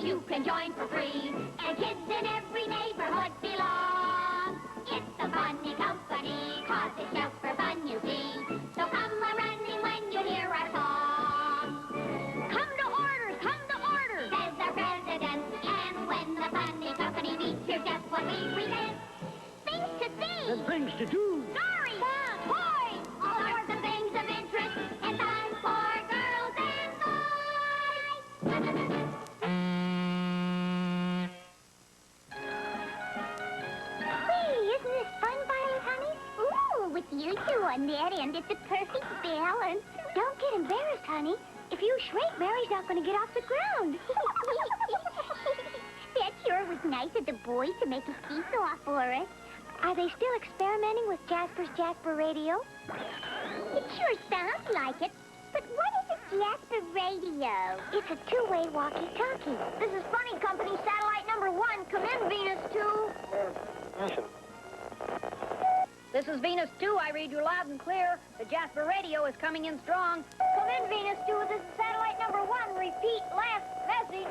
that you can join for free. And kids in every neighborhood belong. It's the Funny Company, 'cause it's just for fun, you see. So come a-running when you hear our song. Come to orders, says our president. And when the Funny Company meets, here's just what we present. Things to see. And things to do. Stories. Fun. Toys. All sorts of things of interest. And fun for girls and boys. Hey, isn't this fun, Barney, honey? Ooh, with you two on that end, it's a perfect balance. Don't get embarrassed, honey. If you shrink, Mary's not going to get off the ground. That sure was nice of the boys to make a seesaw for us. Are they still experimenting with Jasper's Jasper Radio? It sure sounds like it. But what is a Jasper Radio? It's a two-way walkie-talkie. This is Funny Company, satellite number 1. Come in, Venus 2. Mission. This is Venus 2. I read you loud and clear. The Jasper Radio is coming in strong. Come in, Venus 2. This is satellite number 1. Repeat last message.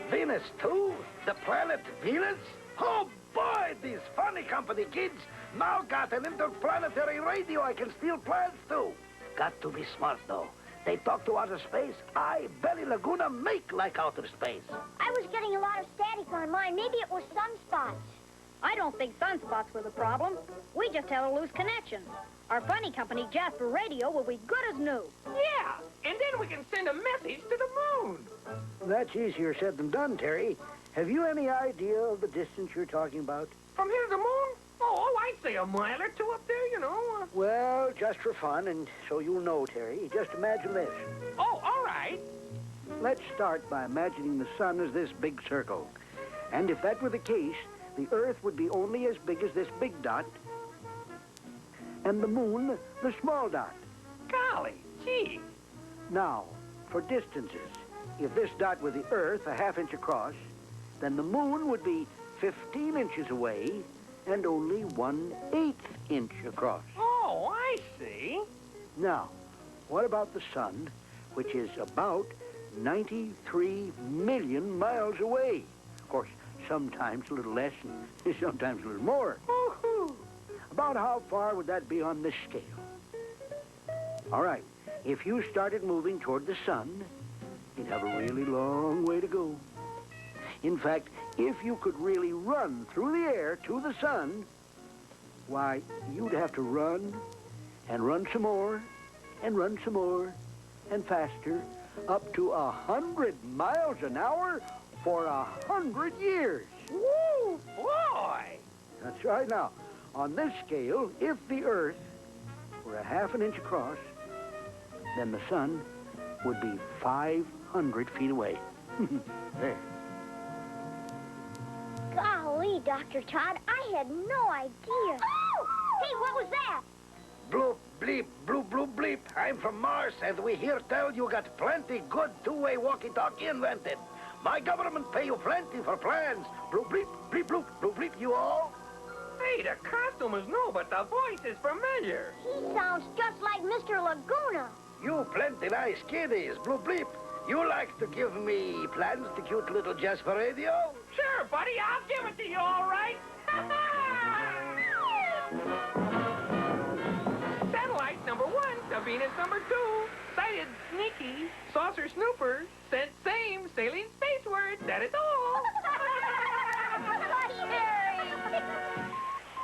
Venus 2? The planet Venus? Oh, boy, these Funny Company kids now got an interplanetary radio I can steal plans to. Got to be smart, though. They talk to outer space. I, Belly Laguna, make like outer space. I was getting a lot of static on mine. Maybe it was sunspots. I don't think sunspots were the problem. We just had a loose connection. Our Funny Company Jasper Radio will be good as new. Yeah, and then we can send a message to the moon. That's easier said than done, Terry. Have you any idea of the distance you're talking about? From here to the moon? Oh, I'd say a mile or two up there, you know. Well, just for fun, and so you'll know, Terry, just imagine this. Oh, all right. Let's start by imagining the sun as this big circle. And if that were the case, the Earth would be only as big as this big dot, and the moon, the small dot. Golly, gee. Now, for distances, if this dot were the Earth, a half inch across, then the moon would be 15 inches away and only 1/8 inch across. Oh, I see. Now, what about the sun, which is about 93 million miles away? Of course, sometimes a little less and sometimes a little more. Woo-hoo. About how far would that be on this scale? All right, if you started moving toward the sun, you'd have a really long way to go. In fact, if you could really run through the air to the sun, why, you'd have to run and run some more and run some more and faster, up to 100 miles an hour for 100 years. Woo, boy. That's right. Now, on this scale, if the Earth were a half an inch across, then the sun would be 500 feet away. There. Golly, Dr. Todd, I had no idea. Oh! Hey, what was that? Bloop, bleep, bloop, bloop, bleep. I'm from Mars, and we here tell you got plenty good two-way walkie-talkie invented. My government pay you plenty for plans. Bloop, bleep, bleep, bloop, bloop, bleep, you all? Hey, the costume is new, but the voice is familiar. He sounds just like Mr. Laguna. You plenty nice kiddies, bloop, bleep. You like to give me plans to cute little Jasper Radio? Sure, buddy, I'll give it to you, all right. Satellite number 1 to Venus number 2. Sighted sneaky, saucer snooper, sent same, sailing spaceward, that is all.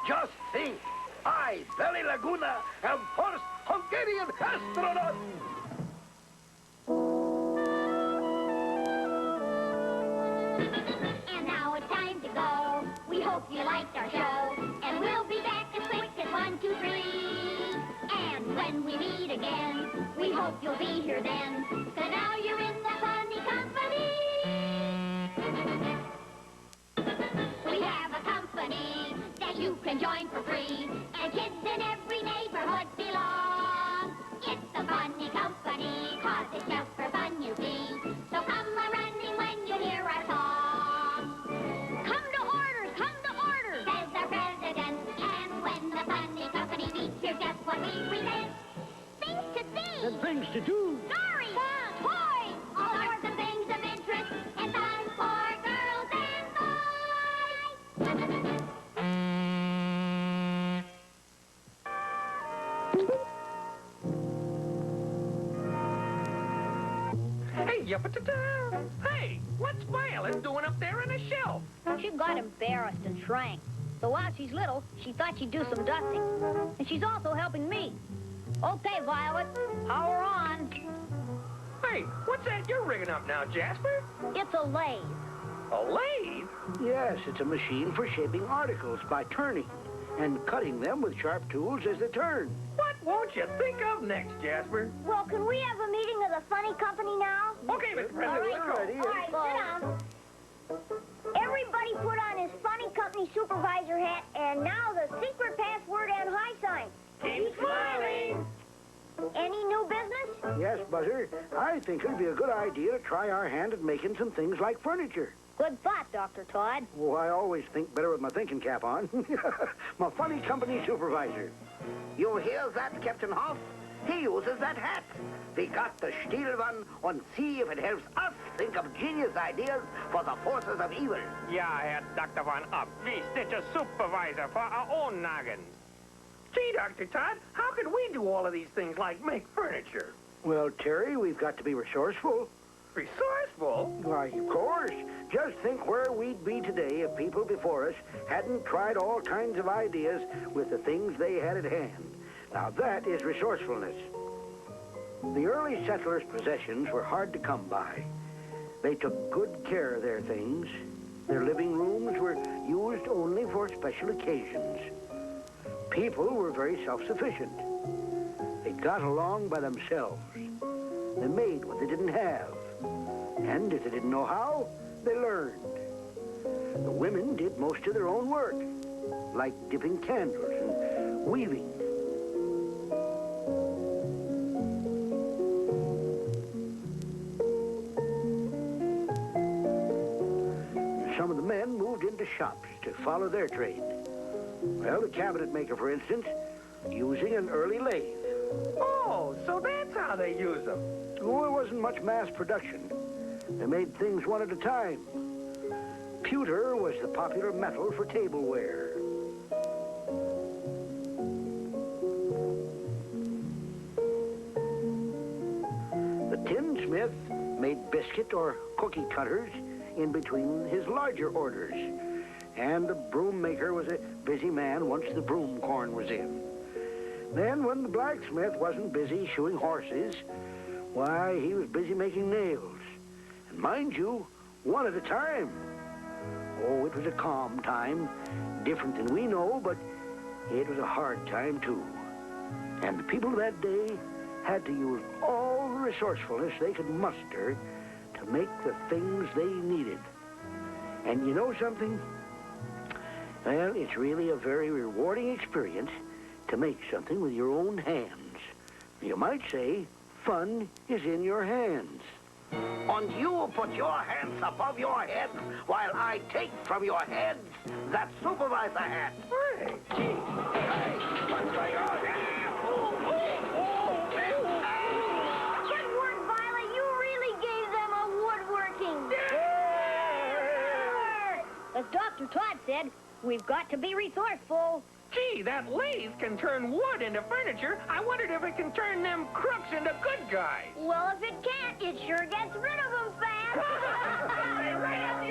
Just think, I, Belly Laguna, am first Hungarian astronaut. And now it's time to go. We hope you liked our show. And we'll be back as quick as 1, 2, 3. And when we meet again, we hope you'll be here then. 'Cause now you're in the Funny Company. We have a company that you can join for free. And kids in every neighborhood belong. It's the Funny Company, 'cause it's just for fun, you see. So come a-running when you hear our song. Come to orders, says our president. And when the Funny Company meets, here's just what we present. Things to see. And things to do. Stories. Fun. Toys. All sorts of things of interest. Yup-a-ta-ta. Hey, what's Violet doing up there on the shelf? She got embarrassed and shrank. So while she's little, she thought she'd do some dusting. And she's also helping me. Okay, Violet, power on. Hey, what's that you're rigging up now, Jasper? It's a lathe. A lathe? Yes, it's a machine for shaping articles by turning and cutting them with sharp tools as they turn. What won't you think of next, Jasper? Well, can we have a meeting of the funny company now? Okay, Mr. President, All let's right, go. all right, sit down. Everybody put on his funny company supervisor hat, and now the secret password and high sign. Keep smiling. Any new business? Yes, Buzzer, I think it'd be a good idea to try our hand at making some things like furniture. Good thought, Dr. Todd. Oh, I always think better with my thinking cap on. My funny company supervisor. You hear that, Captain Hoff? He uses that hat. We got the steal one and see if it helps us think of genius ideas for the forces of evil. Yeah, Herr Dr. Von Up. We stitch a supervisor for our own noggins. Gee, Dr. Todd, how could we do all of these things like make furniture? Well, Terry, we've got to be resourceful. Resourceful? Why, of course. Just think where we'd be today if people before us hadn't tried all kinds of ideas with the things they had at hand. Now, that is resourcefulness. The early settlers' possessions were hard to come by. They took good care of their things. Their living rooms were used only for special occasions. People were very self-sufficient. They got along by themselves. They made what they didn't have. And if they didn't know how, they learned. The women did most of their own work, like dipping candles and weaving. Some of the men moved into shops to follow their trade. Well, the cabinet maker, for instance, using an early lathe. Oh, so that's how they use them. Oh, it wasn't much mass production. They made things one at a time. Pewter was the popular metal for tableware. The tinsmith made biscuit or cookie cutters in between his larger orders. And the broom maker was a busy man once the broom corn was in. Then when the blacksmith wasn't busy shoeing horses, why, he was busy making nails. And mind you, one at a time. Oh, it was a calm time, different than we know, but it was a hard time, too. And the people of that day had to use all the resourcefulness they could muster to make the things they needed. And you know something? Well, it's really a very rewarding experience to make something with your own hands. You might say, fun is in your hands. And you put your hands above your heads while I take from your heads that supervisor hat. Hey, gee. Hey, what's going on? Good work, Violet. You really gave them a woodworking. As Dr. Todd said, we've got to be resourceful. Gee, that lathe can turn wood into furniture. I wondered if it can turn them crooks into good guys. Well, if it can't, it sure gets rid of them fast. Right at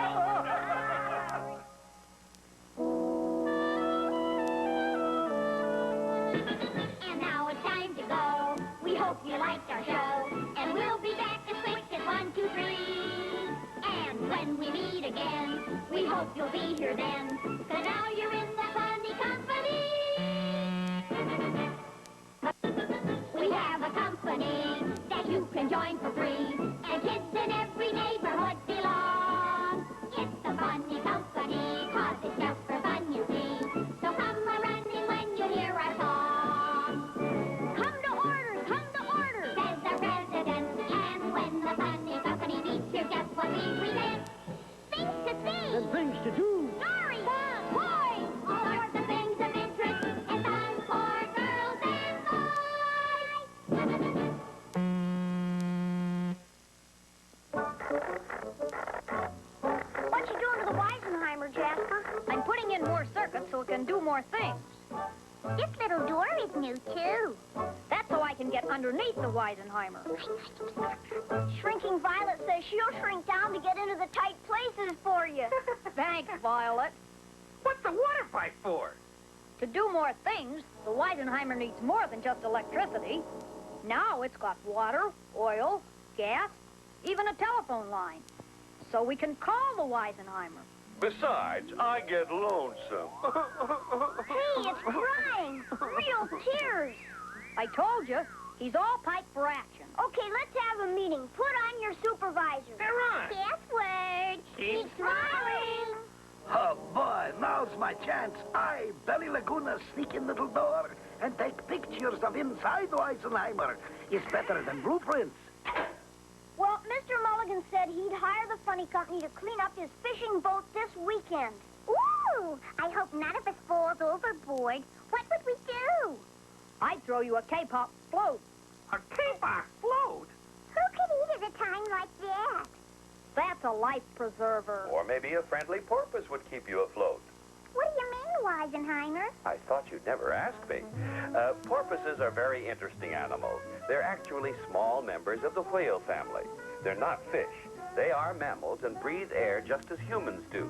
And now it's time to go. We hope you liked our show. And we'll be back as quick as 1, 2, 3. And when we meet again, we hope you'll be here then. 'Cause now you're in the funny company. We have a company that you can join for free. And kids in every neighborhood belong. It's the funny company, 'cause it's just for fun, you see. So come a-running when you hear our song. Come to order, says the president. And when the funny company meets, here's just what we present. Things to see, And things to do. stories, toys, all sorts of things of interest, and fun for girls and boys. What you doing to the Weisenheimer, Jasper? I'm putting in more circuits so it can do more things. This little door is new, too. That's so I can get underneath the Weisenheimer. Shrinking Violet says she'll shrink down to get into the tight places for you. Thanks, Violet. What's the water pipe for? To do more things, the Weisenheimer needs more than just electricity. Now it's got water, oil, gas, even a telephone line. So we can call the Weisenheimer. Besides, I get lonesome. Hey, it's crying. Real tears. I told you, he's all piped for action. Okay, let's have a meeting. Put on your supervisor. They're on. Password. Keep smiling. Oh, boy, now's my chance. I, Belly Laguna, sneak in the little door and take pictures of inside the Weisenheimer. It's better than blueprints. Well, Mr. Mulligan said he'd hire the funny company to clean up his fishing boat this weekend. Ooh, I hope none of us falls overboard. What would we do? I'd throw you a K-pop float. A K-pop float? Who could eat at a time like that? That's a life preserver. Or maybe a friendly porpoise would keep you afloat. What do you mean, Weisenheimer? I thought you'd never ask me. Porpoises are very interesting animals. They're actually small members of the whale family. They're not fish. They are mammals and breathe air just as humans do.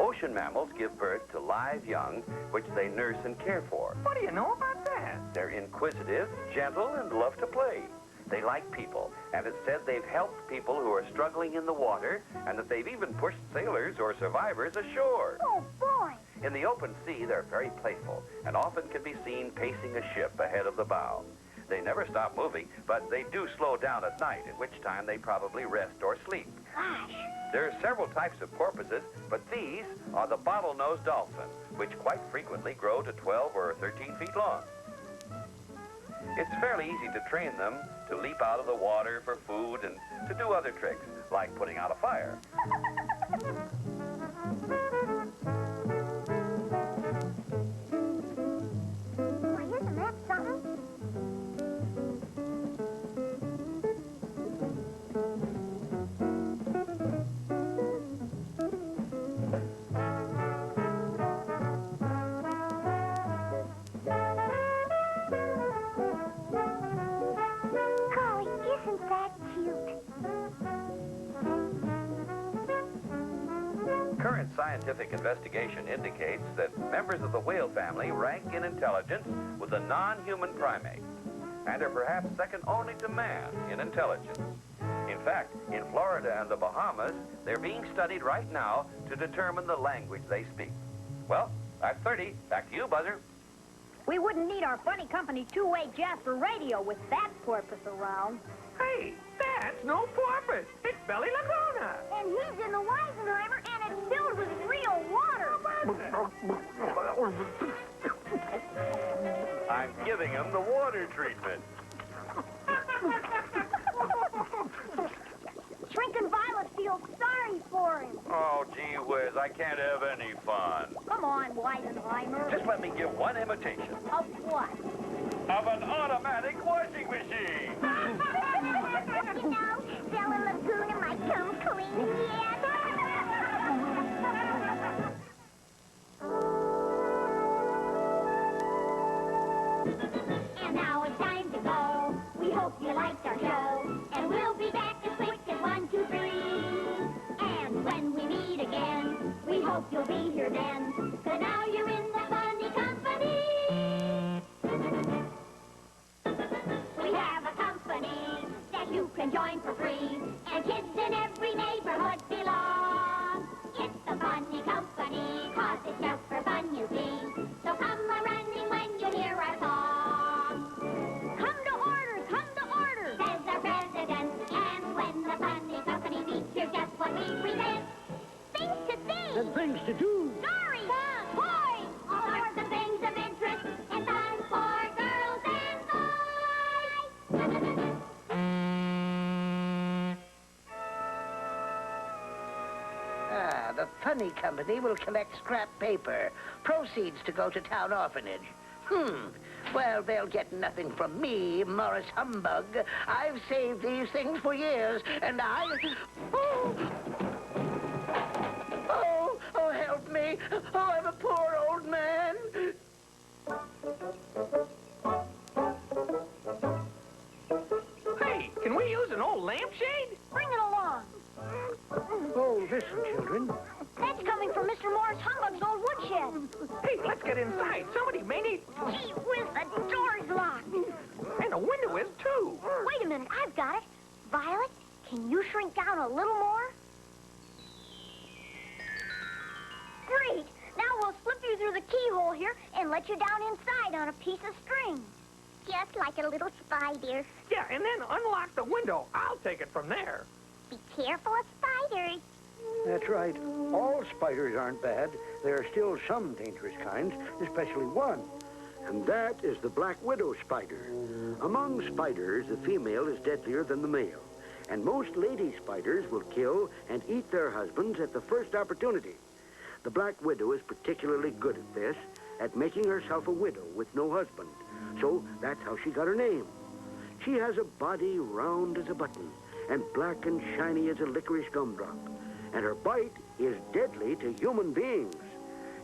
Ocean mammals give birth to live young, which they nurse and care for. What do you know about that? They're inquisitive, gentle, and love to play. They like people, and it's said they've helped people who are struggling in the water, and that they've even pushed sailors or survivors ashore. Oh, boy. In the open sea, they're very playful, and often can be seen pacing a ship ahead of the bow. They never stop moving, but they do slow down at night, at which time they probably rest or sleep. Gosh. There are several types of porpoises, but these are the bottlenose dolphin, which quite frequently grow to 12 or 13 feet long. It's fairly easy to train them to leap out of the water for food and to do other tricks, like putting out a fire. Why, isn't that something? Golly, isn't that cute? Current scientific investigation indicates that members of the whale family rank in intelligence with the non-human primates and are perhaps second only to man in intelligence. In fact, in Florida and the Bahamas, they're being studied right now to determine the language they speak. Well, that's 30. Back to you, Buzzer. We wouldn't need our funny company two-way Jasper radio with that porpoise around. Hey, that's no porpoise. It's Belly Laguna. And he's in the Weisenheimer, and it's filled with real water. I'm giving him the water treatment. Shrinking Violet feels sorry for him. Oh, gee whiz, I can't have any fun. Come on, Weisenheimer. Just let me give one imitation Of what? of an automatic washing machine. You know, Bella Laguna might come clean yet. And now it's time to go. We hope you liked our show. And we'll be back as quick as 1, 2, 3. And when we meet again, we hope you'll be here then. 'Cause now you're in the funny company. We have a company that you can join for free. And kids in every neighborhood belong. It's the funny company, 'cause it's just for fun, you see. So come a-running when you hear our song. Come to order, says our president. And when the funny company meets, here's just what we present. Things to see, And things to do. stories, toys, all sorts of things of interest, and fun for girls and boys. The funny company will collect scrap paper. Proceeds to go to town orphanage. Well, they'll get nothing from me, Morris Humbug. I've saved these things for years, and I... Oh, help me. Oh, I'm a poor old man. right. Somebody made it. Gee whiz, the door's locked. And the window is, too. Wait a minute, I've got it. Violet, can you shrink down a little more? Great. Now we'll slip you through the keyhole here and let you down inside on a piece of string. Just like a little spider. Yeah, and then unlock the window. I'll take it from there. Be careful of spiders. That's right. All spiders aren't bad. There are still some dangerous kinds, especially one. And that is the black widow spider. Among spiders, the female is deadlier than the male. And most lady spiders will kill and eat their husbands at the first opportunity. The black widow is particularly good at this, at making herself a widow with no husband. So that's how she got her name. She has a body round as a button and black and shiny as a licorice gumdrop. And her bite is deadly to human beings.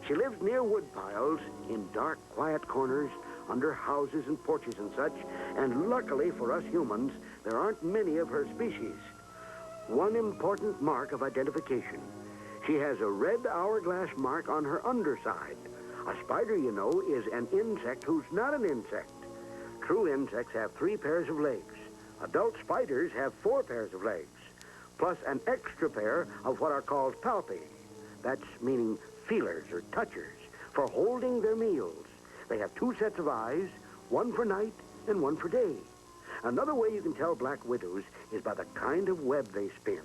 She lives near wood piles, in dark, quiet corners, under houses and porches and such, and luckily for us humans, there aren't many of her species. One important mark of identification. She has a red hourglass mark on her underside. A spider, you know, is an insect who's not an insect. True insects have 3 pairs of legs. Adult spiders have 4 pairs of legs, plus an extra pair of what are called palpi. That's meaning feelers or touchers for holding their meals. They have 2 sets of eyes, one for night and one for day. Another way you can tell black widows is by the kind of web they spin.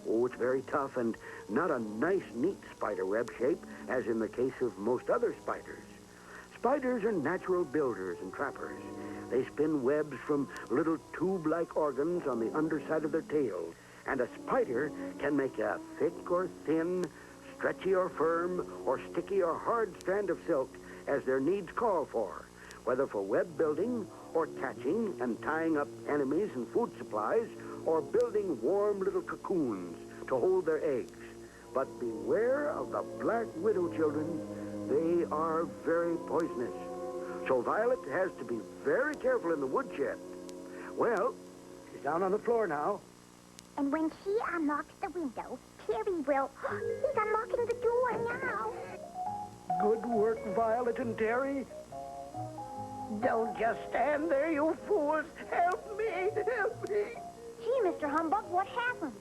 Oh, it's very tough and not a nice, neat spider web shape, as in the case of most other spiders. Spiders are natural builders and trappers. They spin webs from little tube-like organs on the underside of their tails. And a spider can make a thick or thin, stretchy or firm, or sticky or hard strand of silk as their needs call for, whether for web building or catching and tying up enemies and food supplies, or building warm little cocoons to hold their eggs. But beware of the black widow, children. They are very poisonous. So Violet has to be very careful in the woodshed. Well, she's down on the floor now. And when she unlocks the window, Terry will... He's unlocking the door now. Good work, Violet and Terry. Don't just stand there, you fools. Help me, help me. Gee, Mr. Humbug, what happened?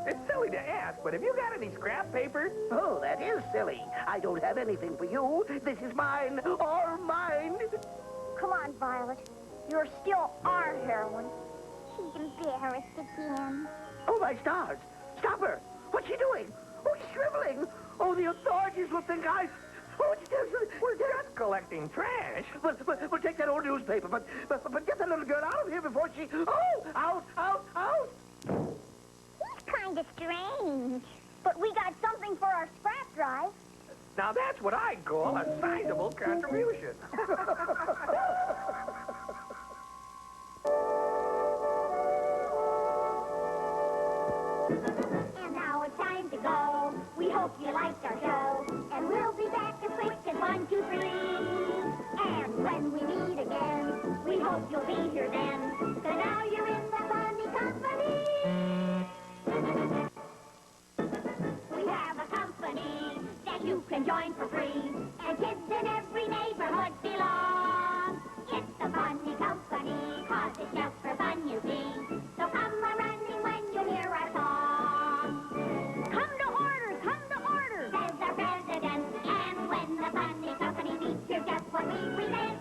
It's silly to ask, but have you got any scrap paper? Oh, that is silly. I don't have anything for you. This is mine, all mine. Come on, Violet. You're still our heroine. She's embarrassed again. Oh, my stars. Stop her. What's she doing? Oh, she's shriveling. Oh, the authorities will think We're just collecting trash. We'll take that old newspaper, but get that little girl out of here before she... Oh, out, out, out. He's kind of strange. But we got something for our scrap drive. Now that's what I call a sizable contribution. And now it's time to go. We hope you liked our show. And we'll be back as quick as 1, 2, 3. And when we meet again, we hope you'll be here then. So now you're in the funny company. We have a company that you can join for free. And kids in every neighborhood belong. It's the funny company, 'cause it's just for fun, you see. So come a-running when you hear our song. Come to order, Says our president, and when the funny company meets, here's just what we present.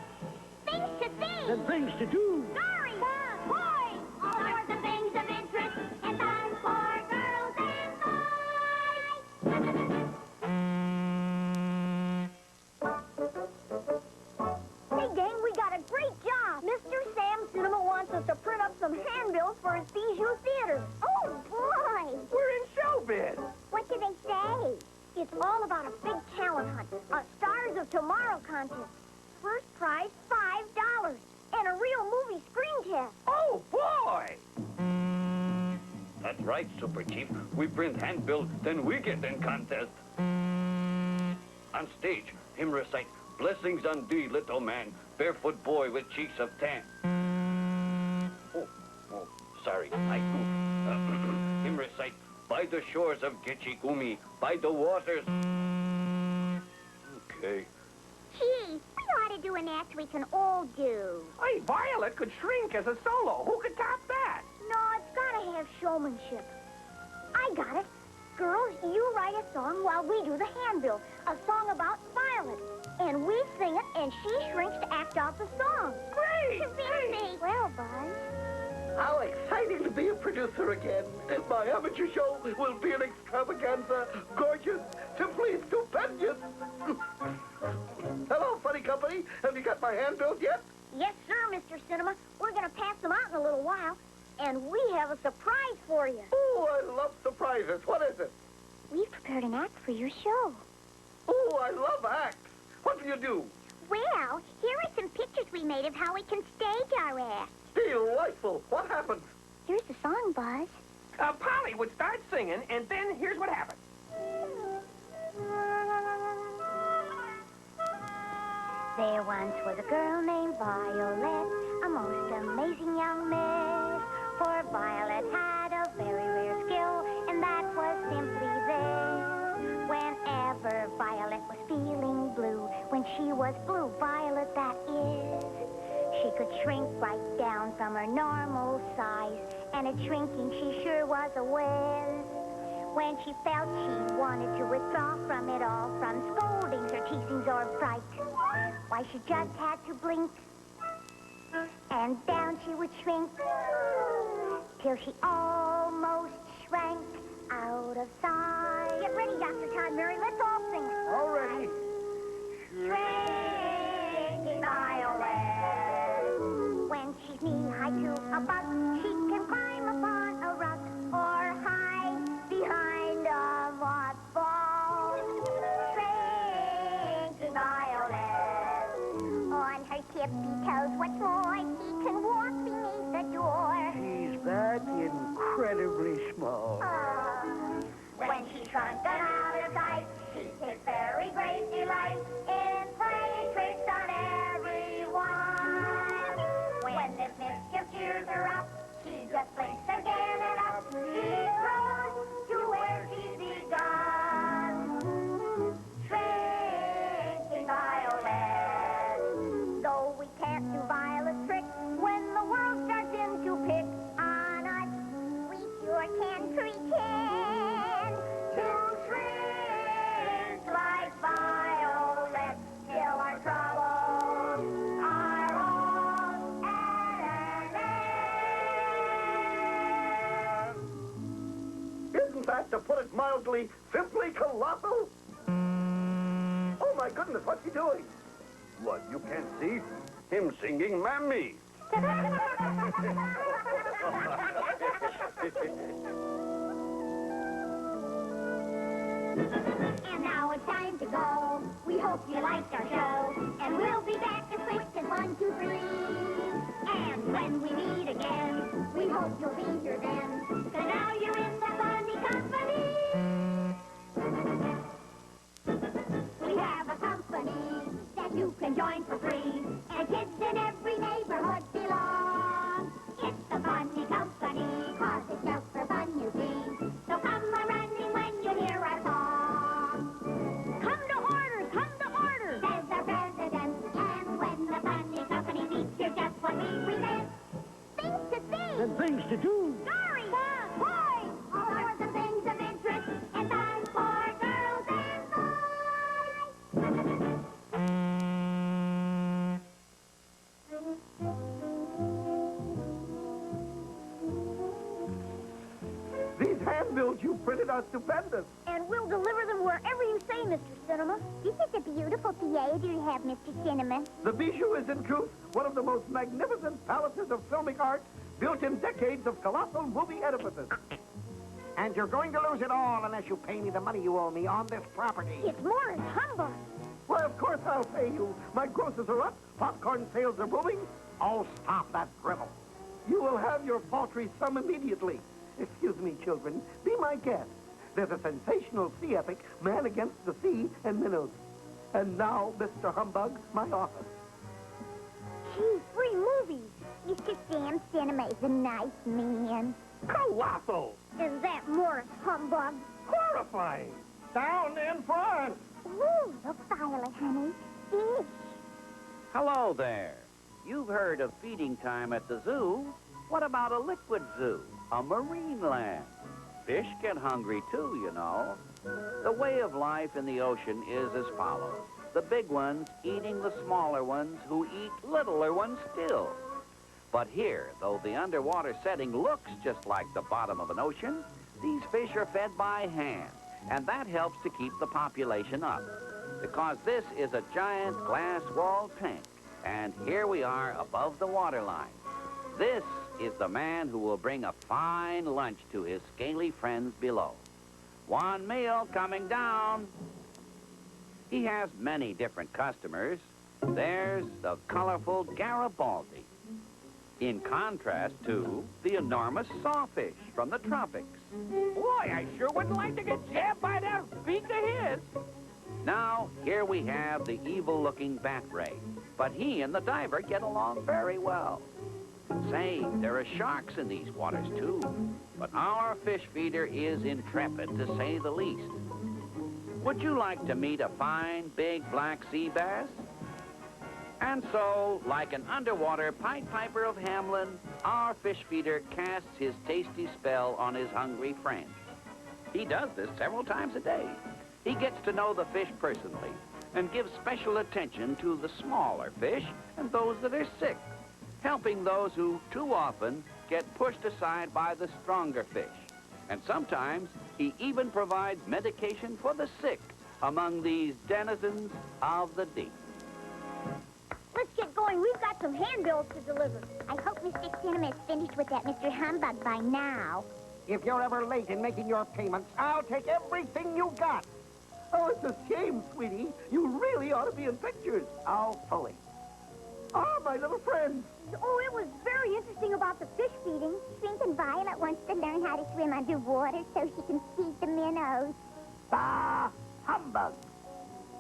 Things to see, And things to do. stories, boys, all sorts of things of interest, and fun for girls and boys. Hey, gang, we got a great job. Mr. Sam Cinema wants us to print up some handbills for his Bijou Theater. Oh, boy! We're in showbiz. What do they say? It's all about a big talent hunt, a Stars of Tomorrow contest. First prize, $5, and a real movie screen test. Oh, boy! That's right, Super Chief. We print handbills, then we get in contest. On stage, him recite, "Blessings on thee, little man, barefoot boy with cheeks of tan." Oh, sorry, I goof. Him recite, "By the shores of Gitchigumi, by the waters." Okay. Gee, tricks we can all do. Hey, Violet could shrink as a solo. Who could top that? No, it's gotta have showmanship. I got it. Girls, you write a song while we do the handbill. A song about Violet. And we sing it, and she shrinks to act out the song. Great! Very well, Buzz. How exciting to be a producer again. My amateur show will be an extravaganza, gorgeous, simply stupendous. Hello, Funny Company. Have you got my handbills yet? Yes, sir, Mr. Cinema. We're gonna pass them out in a little while. And we have a surprise for you. Oh, I love surprises. What is it? We've prepared an act for your show. Oh, I love acts. What do you do? Well, here are some pictures we made of how we can stage our act. Delightful. What happens? Here's the song, Buzz. Polly would start singing, and then here's what happened. There once was a girl named Violet, a most amazing young miss. For Violet had a very rare skill, and that was simply this. Whenever Violet was feeling blue, when she was blue, Violet that is, she could shrink right down from her normal size, and at shrinking she sure was a whiz. When she felt she wanted to withdraw from it all, from scoldings or teasings or fright, why, she just had to blink, and down she would shrink, till she almost shrank out of sight. Get ready, Dr. Todd Murray. Let's all sing it. All ready. Shrinking Violet. When she's knee-high to a bug, she can climb upon a rug or hide behind a moth ball. Shrinking Violet. On her tippy toes, what's more, she can walk beneath the door. She's that incredibly small. When she's shrunken out of sight, she takes very great delight in playing tricks on everyone. When this mischief cheers her up, she just blinks again and up. She grows to where she's begun. Shrinking Violet. Though we can't do Violet's trick, when the world starts in to pick on us, we sure can pretend to shrink like Violet till our troubles are all at an end. Isn't that, to put it mildly, simply colossal? Oh, my goodness, what's he doing? What, you can't see? Him singing Mammy. And now it's time to go. We hope you liked our show. And we'll be back as quick as 1, 2, 3. And when we meet again, we hope you'll be here then. 'Cause now you're in the Funny Company. We have a company that you can join for free. And kids in every neighborhood belong. It's the Funny Company, 'cause it's just for fun, you see. So come a-running when you hear our song. Come to orders, Says our president. And when the Funny Company meets, here's just what we present. Things to see. And things to do. Stories. Fun. Boys. All sorts of things of interest. And fun for girls and boys. These handbills you printed are stupendous. And we'll deliver them wherever you say, Mr. Cinema. This is a beautiful theater you have, Mr. Cinema. The Bijou is, in truth, one of the most magnificent palaces of filmic art built in decades of colossal movie edifices. And you're going to lose it all unless you pay me the money you owe me on this property. It's Morris Humbug. Why, of course I'll pay you. My grosses are up, popcorn sales are booming. Oh, stop that drivel. You will have your paltry sum immediately. Excuse me, children. Be my guest. There's a sensational sea epic, Man Against the Sea and Minnows. And now, Mr. Humbug, my office. Gee, free movies. Mr. Sam Cinema is a nice man. Colossal! Is that Morris Humbug? Horrifying! Down in front! Ooh, look, Violet, honey. Fish. Hello there. You've heard of feeding time at the zoo. What about a liquid zoo, a marine land? Fish get hungry too, you know. The way of life in the ocean is as follows. The big ones eating the smaller ones who eat littler ones still. But here, though the underwater setting looks just like the bottom of an ocean, these fish are fed by hand, and that helps to keep the population up. Because this is a giant glass-walled tank, and here we are above the waterline. This is the man who will bring a fine lunch to his scaly friends below. One meal coming down. He has many different customers. There's the colorful Garibaldi, in contrast to the enormous sawfish from the tropics. Boy, I sure wouldn't like to get jabbed by that beak of his. Now, here we have the evil-looking bat ray, but he and the diver get along very well. Say, there are sharks in these waters, too, but our fish feeder is intrepid, to say the least. Would you like to meet a fine, big black sea bass? And so, like an underwater Pied Piper of Hamelin, our fish feeder casts his tasty spell on his hungry friend. He does this several times a day. He gets to know the fish personally and gives special attention to the smaller fish and those that are sick, helping those who too often get pushed aside by the stronger fish. And sometimes he even provides medication for the sick among these denizens of the deep. Let's get going. We've got some handbills to deliver. I hope Mr. Cinema's finished with that Mr. Humbug by now. If you're ever late in making your payments, I'll take everything you got. Oh, it's a shame, sweetie. You really ought to be in pictures. Oh, fully. Ah, my little friends. Oh, it was very interesting about the fish feeding. Shrinking Violet wants to learn how to swim underwater so she can feed the minnows. Bah! Humbug!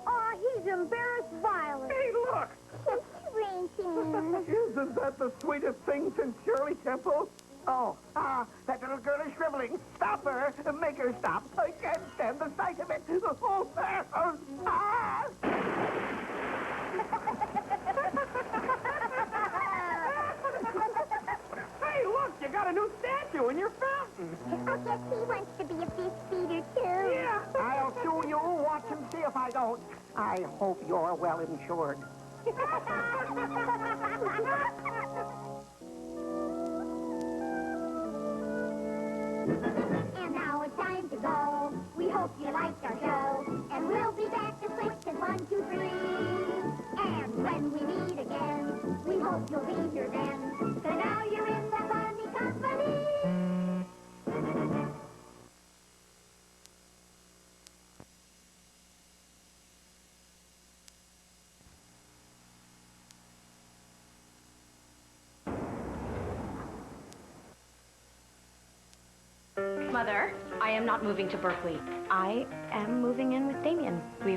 Oh, he's embarrassed Violet. Hey, look! She's shrinking. Isn't that the sweetest thing since Shirley Temple? Oh, that little girl is shriveling. Stop her. Make her stop. I can't stand the sight of it. Oh, there. Ah! Hey, look, you got a new statue in your fountain. I guess he wants to be a fish feeder, too. Yeah. I'll sue you. Watch and see if I don't. I hope you're well insured. And now it's time to go. We hope you liked our show. And we'll be back as quick as 1, 2, 3. And when we meet again, we hope you'll be here then. 'Cause now you're in the funny company. Mother, I am not moving to Berkeley. I am moving in with Damien. We